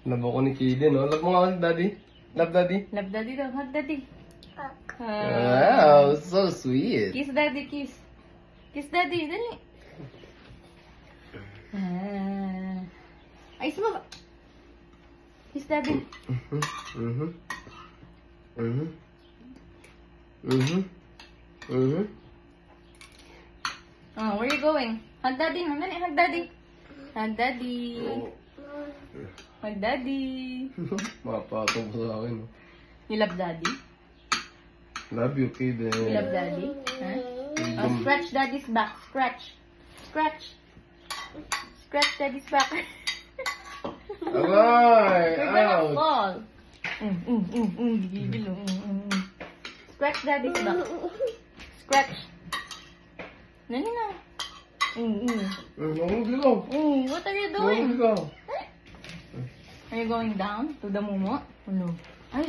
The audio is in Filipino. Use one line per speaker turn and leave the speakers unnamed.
Love ako ni Kaden, no? Love mo nga, daddy. Love daddy.
Love daddy daw. Hug daddy.
Wow, so sweet.
Kiss daddy, kiss. Kiss daddy, dali. Ay, sumaba. Kiss daddy. Oh, where you going? Hug daddy, hug daddy, hug daddy. Hug daddy. Hug daddy.
Mapatong ko sa akin, no?
You love daddy?
Love you, Kaden.
You love daddy? Huh? Oh, scratch daddy's back. Scratch. Scratch. Scratch daddy's back.
Aray!
You're gonna
Ouch!
fall. Gigigil. Scratch daddy's back. Scratch. Nani na.
Huwag ikaw.
What are you
Huwag
doing?
ikaw.
Are you going down to the mumo? Oh no. Ay,